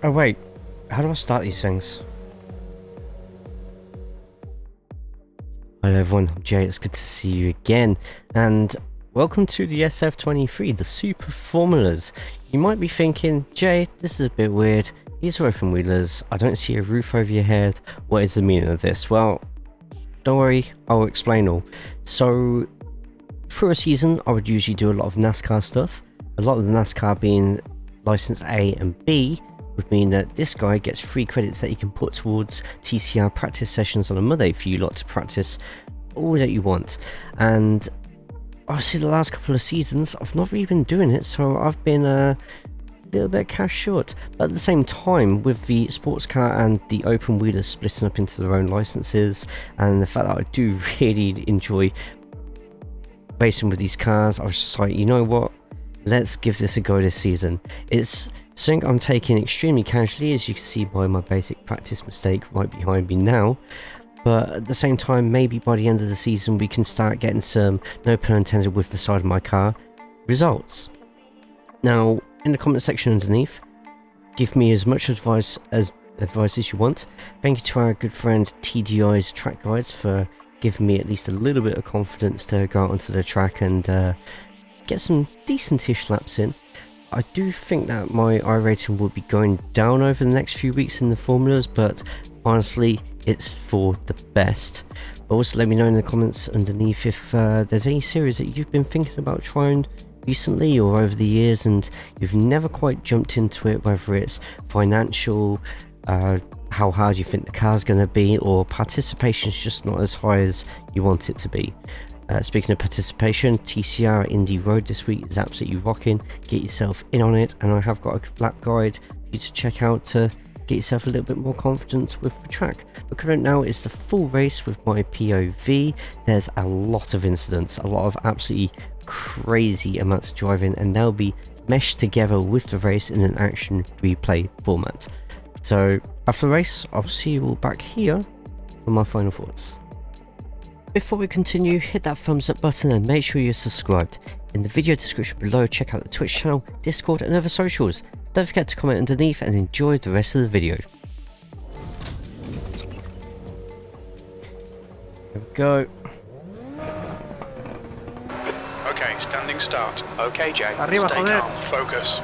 Oh wait, how do I start these things? Hello everyone, I'm Jay, it's good to see you again, and welcome to the SF23, the Super Formulas. You might be thinking, Jay, this is a bit weird, these are open wheelers, I don't see a roof over your head, what is the meaning of this? Well, don't worry, I'll explain all. So, through a season, I would usually do a lot of NASCAR stuff. A lot of the NASCAR being license A and B would mean that this guy gets free credits that you can put towards TCR practice sessions on a Monday for you lot to practice all that you want. And obviously the last couple of seasons I've not really been doing it, so I've been a little bit cash short. But at the same time, with the sports car and the open wheelers splitting up into their own licenses, and the fact that I do really enjoy racing with these cars, I was just like, you know what, let's give this a go this season. It's something I'm taking extremely casually, as you can see by my basic practice mistake right behind me now. But at the same time, maybe by the end of the season we can start getting some, no pun intended with the side of my car, results. Now, in the comment section underneath, give me as much advice as you want. Thank you to our good friend TDI's Track Guides for giving me at least a little bit of confidence to go out onto the track and get some decent-ish laps in. I do think that my iRacing will be going down over the next few weeks in the formulas, but honestly, it's for the best. But also let me know in the comments underneath if there's any series that you've been thinking about trying recently or over the years and you've never quite jumped into it, whether it's financial, how hard you think the car's going to be, or participation's just not as high as you want it to be. Speaking of participation, TCR Indy Road this week is absolutely rocking. Get yourself in on it, and I have got a lap guide for you to check out to get yourself a little bit more confidence with the track. But current now is the full race with my POV. There's a lot of incidents, a lot of absolutely crazy amounts of driving, and they'll be meshed together with the race in an action replay format. So after the race, I'll see you all back here for my final thoughts. Before we continue, hit that thumbs up button and make sure you're subscribed. In the video description below, check out the Twitch channel, Discord and other socials. Don't forget to comment underneath and enjoy the rest of the video. Here we go. Okay, standing start. Okay, Jay. Arriba, stay joder. calm. Focus.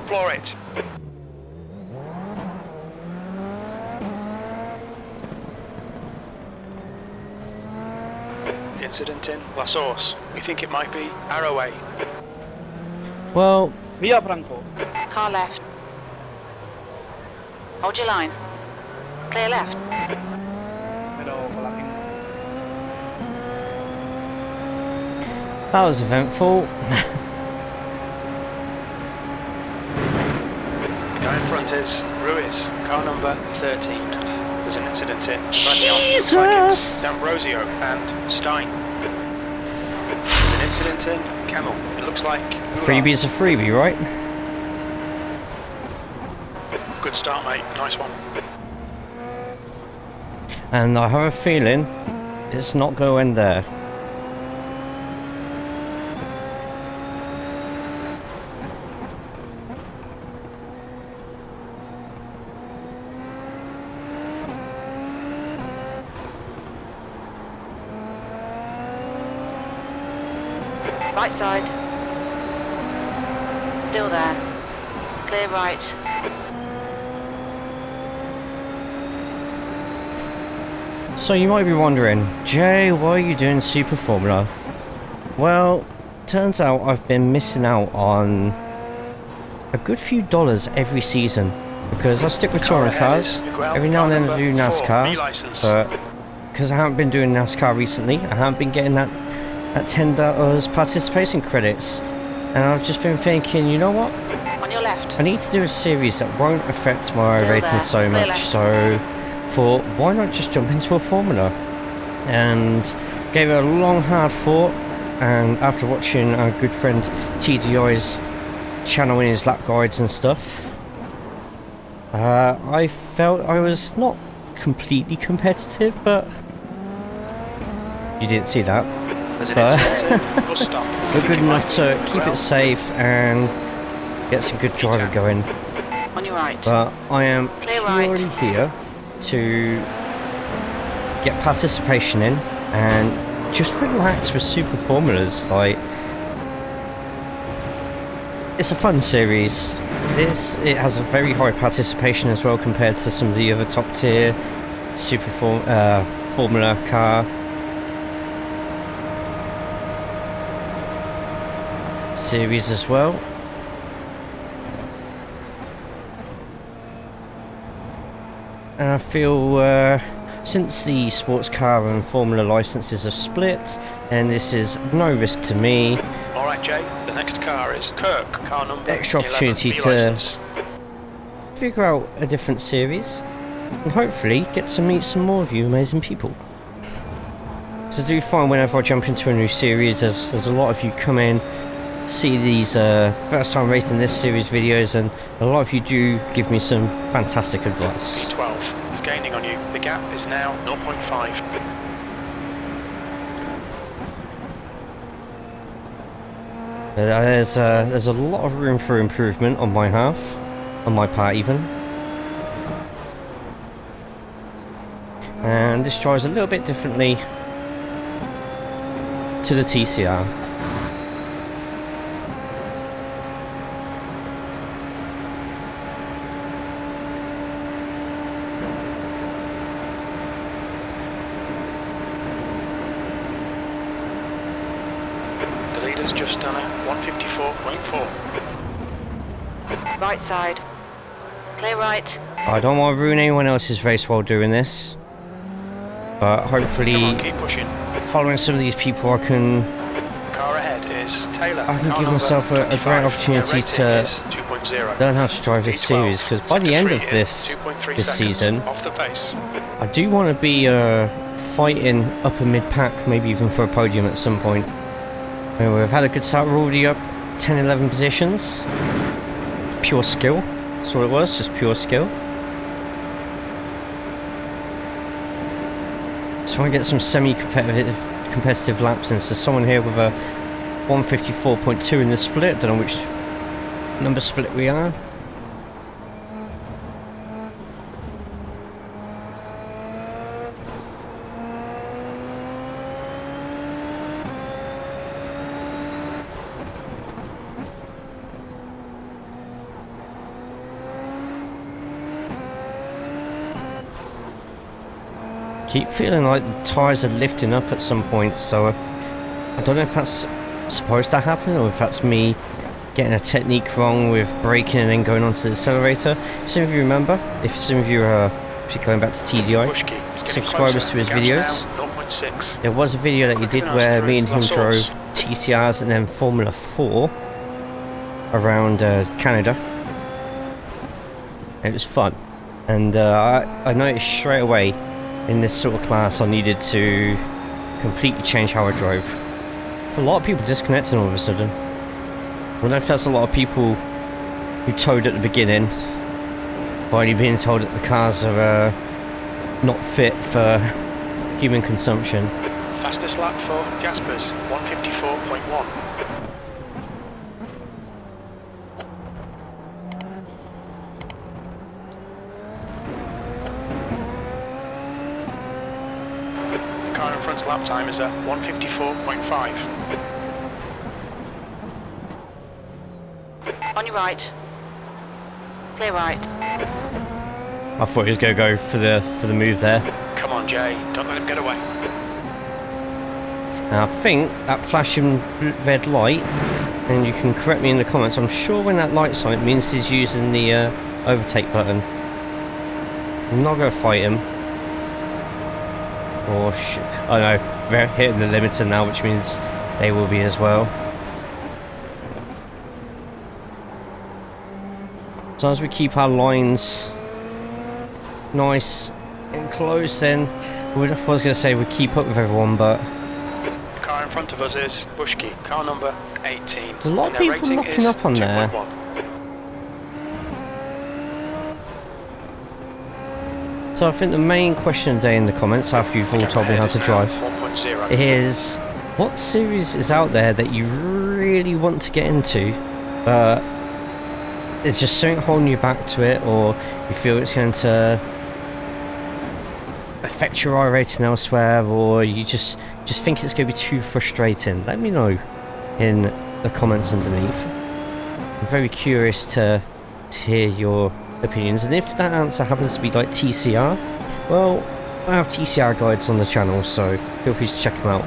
Floor it. Incident in La Source. We think it might be Arroway. Well, Via Franco. Car left. Hold your line. Clear left. Pero con la pinta. that was eventful. The guy in front is Ruiz, car number 13. There's an incident in Jesus! D'Ambrosio and Stein. There's an incident in Camel. It looks like Freebie's a freebie, right? Good start, mate. Nice one. And I have a feeling it's not going to end there. Right side. Still there. Clear right. So you might be wondering, Jay, why are you doing Super Formula? Well, turns out I've been missing out on a good few dollars every season because I stick with touring cars. Every now and then I do NASCAR, but because I haven't been doing NASCAR recently, I haven't been getting that $10 participation credits, and I've just been thinking, you know what? On your left. I need to do a series that won't affect my Still rating there. so Clear much, left. so thought, why not just jump into a formula? And gave it a long hard thought, and after watching our good friend TDI's channel in his lap guides and stuff, I felt I was not completely competitive, but you didn't see that. There's an But incident. Bus stop. we're good enough to keep it safe and get some good driving going. On your right. but I am Clear purely right. here to get participation in and just relax with Super Formulas. Like, it's a fun series. It has a very high participation as well compared to some of the other top tier Formula car series as well. And I feel since the sports car and Formula licenses are split, and this is no risk to me. All right, Jay. The next car is Kirk, car number Extra 11, opportunity B to license. figure out a different series and hopefully get to meet some more of you amazing people. So I do find whenever I jump into a new series, there's a lot of you come in, see these first time racing this series videos, and a lot of you do give me some fantastic advice. B12 is gaining on you. The gap is now 0.5. There's a lot of room for improvement on my part even. And this drives a little bit differently to the TCR. The leader's just done a 154.4. Right side. Clear right. I don't want to ruin anyone else's race while doing this, but Come hopefully on, keep pushing. following some of these people I can Car ahead is Taylor. I can car give number myself a great 25. opportunity Their to rating is 2.0. learn how to drive this B12, series, because by the sector end 3 of is this 2.3 this seconds season off the pace. I do want to be fighting upper mid-pack, maybe even for a podium at some point. Anyway, we've had a good start. We're already up 10-11 positions. Pure skill, that's all it was, just pure skill. So I get some semi-competitive laps in. So someone here with a 154.2 in the split. Don't know which number split we are. Keep feeling like the tyres are lifting up at some point, so I don't know if that's supposed to happen or if that's me getting a technique wrong with braking and then going onto the accelerator. Some of you remember, if some of you are going back to TDI, Buschke is getting subscribers closer. to his Gap's videos, now 0.6. there was a video that he did where me and him drove TCRs and then Formula 4 around Canada. It was fun, and I noticed straight away in this sort of class I needed to completely change how I drove. A lot of people disconnecting all of a sudden. I don't know if that's a lot of people who towed at the beginning, by only being told that the cars are not fit for human consumption. Fastest lap for Jasper's 154.1. Car in front's lap time is at 154.5. On your right. Clear right. I thought he was going to go for the move there. Come on, Jay, don't let him get away. And I think that flashing red light, and you can correct me in the comments, I'm sure when that light's on it means he's using the overtake button. I'm not going to fight him. Oh shit. Oh no, we're hitting the limiter now, which means they will be as well. So as we keep our lines nice and close, then I was going to say we keep up with everyone, but The car in front of us is Buschke, car number 18. there's a lot of And their people rating locking is up on there. 2.1. So I think the main question today in the comments, after you've all Gap told me how ahead to is drive, now 1.0. is what series is out there that you really want to get into, but there's just something holding you back to it, or you feel it's going to affect your iRating elsewhere, or you just think it's going to be too frustrating, let me know in the comments underneath. I'm very curious to hear your opinions, and if that answer happens to be like TCR, well, I have TCR guides on the channel, so feel free to check them out.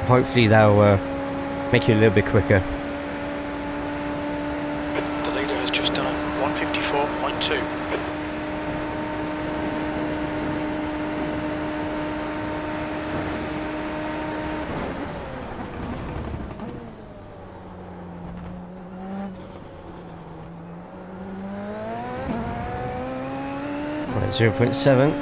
Hopefully they'll make you a little bit quicker. The leader has just done a 154.2. Right, 0.7.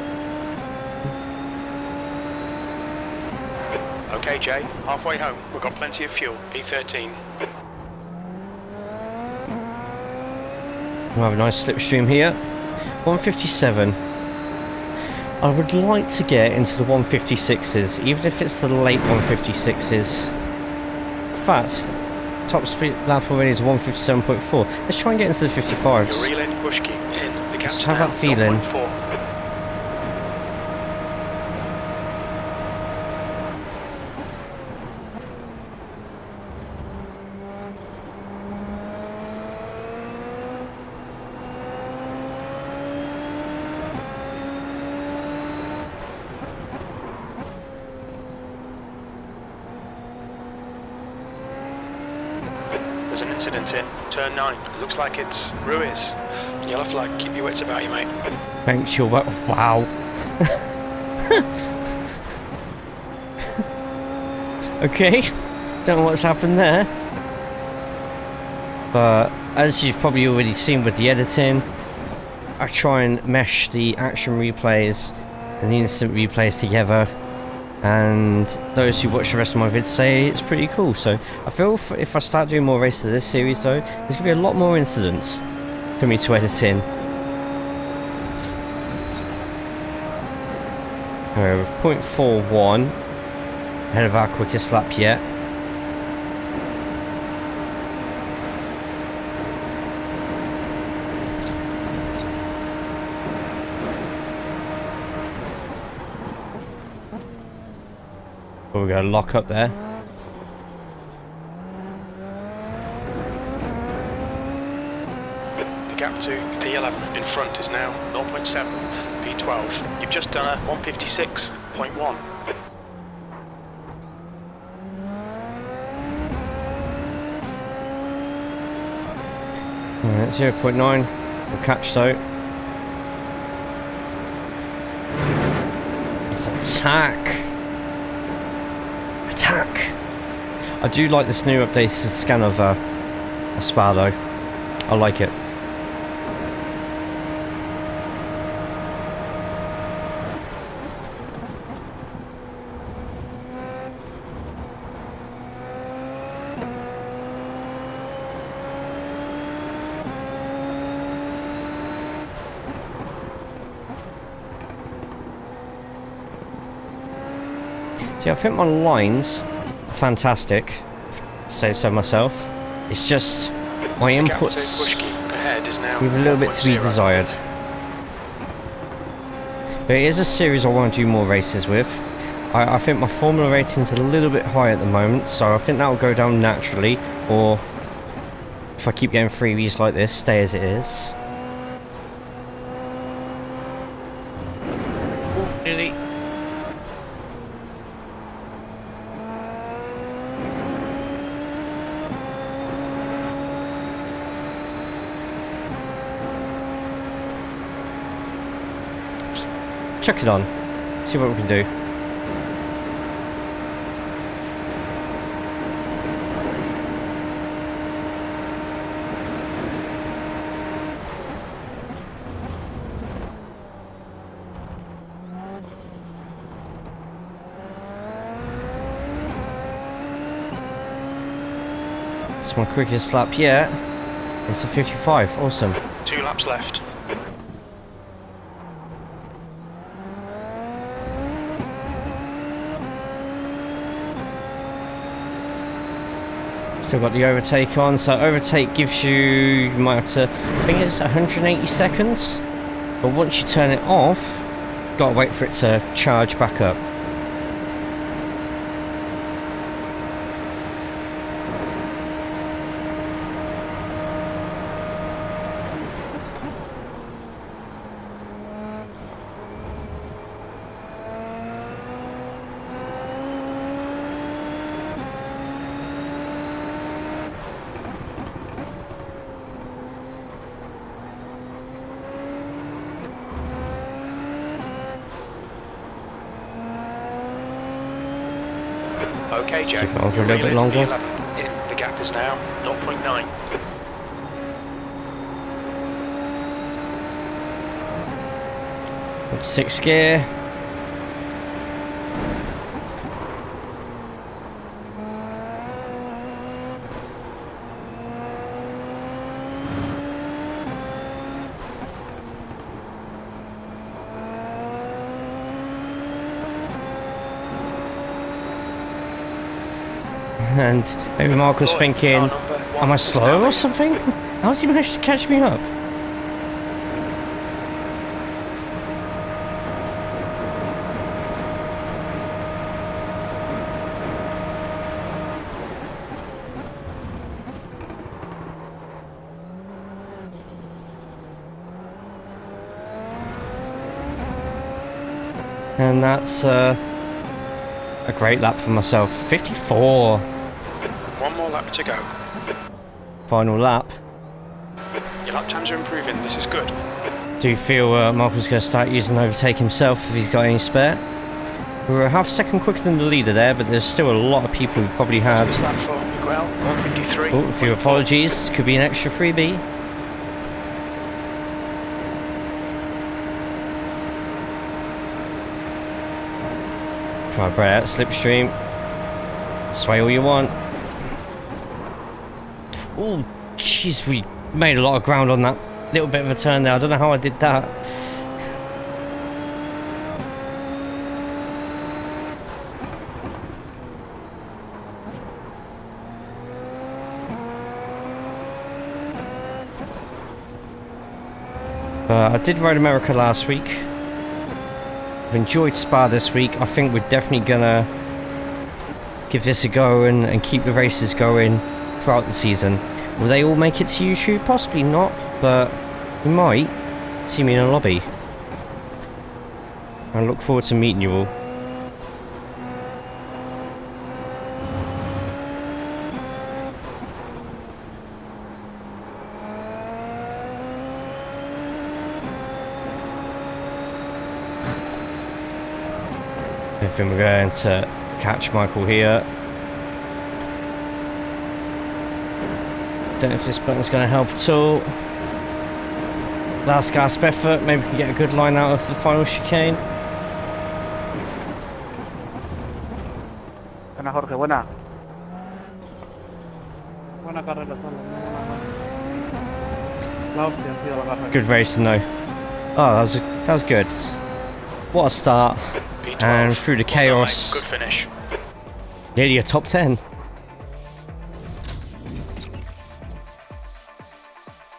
Okay, Jay, halfway home. We've got plenty of fuel. P13. We'll have a nice slipstream here. 157. I would like to get into the 156s, even if it's the late 156s. In fact, top speed lap already is 157.4. Let's try and get into the 55s. Mikel Buschke in. The gap's Just have now that feeling. 0.4. There's an incident in turn 9. It looks like it's Ruiz. Yellow flag, keep your wits about you, mate. Thanks, you're wow. Okay, don't know what's happened there. But as you've probably already seen with the editing, I try and mesh the action replays and the instant replays together. And those who watch the rest of my vids say it's pretty cool. So I feel if I start doing more races of this series though, there's going to be a lot more incidents for me to edit in. Alright, 0.41 ahead of our quickest lap yet. Oh, we got a lock up there. The gap to P11 in front is now 0.7. P12. You've just done a 156.1. Alright, 0.9. We'll catch though. It's attack! Attack! I do like this new updated scan of a Spa though. I like it. See, I think my lines are fantastic, say so myself. It's just my inputs leave a little bit to be desired. But it is a series I want to do more races with. I think my formula rating's a little bit high at the moment, so I think that will go down naturally, or if I keep getting freebies like this, stay as it is. Oh, nearly. Chuck it on, see what we can do. It's my quickest lap yet. It's a 55, awesome. 2 laps left. Still Still got the overtake on, so overtake gives you might have to, I think it's 180 seconds, but once you turn it off, gotta wait for it to charge back up. Okay, Jay. Keep it on for a little bit longer. The gap is now 0.9. Sixth gear. And maybe Mark was thinking, am I slow or something? How's he managed to catch me up? And that's a great lap for myself. 54. One more lap to go. Final lap. Your lap times are improving. This is good. Do you feel Michael's going to start using overtake himself if he's got any spare? We were half a second quicker than the leader there, but there's still a lot of people who probably had... This lap for Miguel, 153. Oh, a few apologies. Could be an extra freebie. Try to break out slipstream. Sway all you want. Oh, jeez, we made a lot of ground on that little bit of a turn there. I don't know how I did that. I did ride America last week. I've enjoyed Spa this week. I think we're definitely gonna give this a go and keep the races going throughout the season. Will they all make it to YouTube? Possibly not, but you might see me in a lobby. I look forward to meeting you all. I think we're going to catch Michael here. Don't know if this button's going to help at all. Last gasp effort, maybe we can get a good line out of the final chicane. Buena, Jorge, buena. Buena carrera, solo. La hostia ha sido la carrera. Good racing though. Oh, that was good. What a start. P12. And through the chaos, Good finish. nearly a top 10.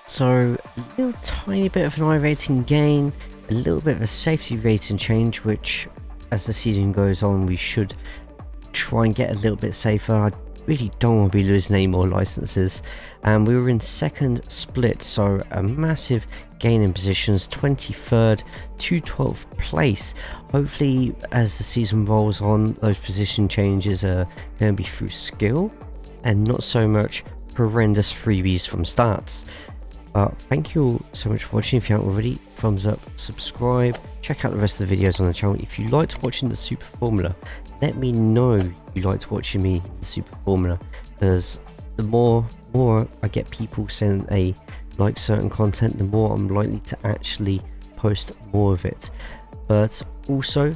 So, a little tiny bit of an iRacing gain, a little bit of a safety rating change, which as the season goes on we should try and get a little bit safer. I really don't want to be losing any more licenses. And we were in second split, so a massive gain in positions, 23rd to 12th place. Hopefully as the season rolls on, those position changes are going to be through skill and not so much horrendous freebies from starts. Thank you all so much for watching. If you haven't already, thumbs up, subscribe, check out the rest of the videos on the channel. If you liked watching the Super Formula, let me know you liked watching me in the Super Formula, because the more I get people saying they like certain content, the more I'm likely to actually post more of it. But also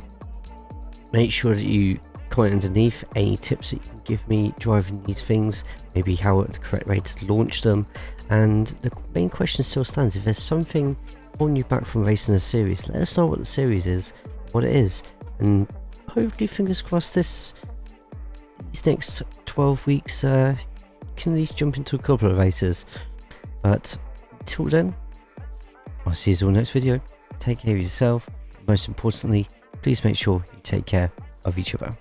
make sure that you comment underneath any tips that you can give me driving these things, maybe how the correct way to launch them. And the main question still stands: if there's something holding you back from racing a series, let us know what the series is, what it is, and hopefully, fingers crossed, these next 12 weeks can can at least jump into a couple of races. But until then, I'll see you all next video. Take care of yourself. Most importantly, please make sure you take care of each other.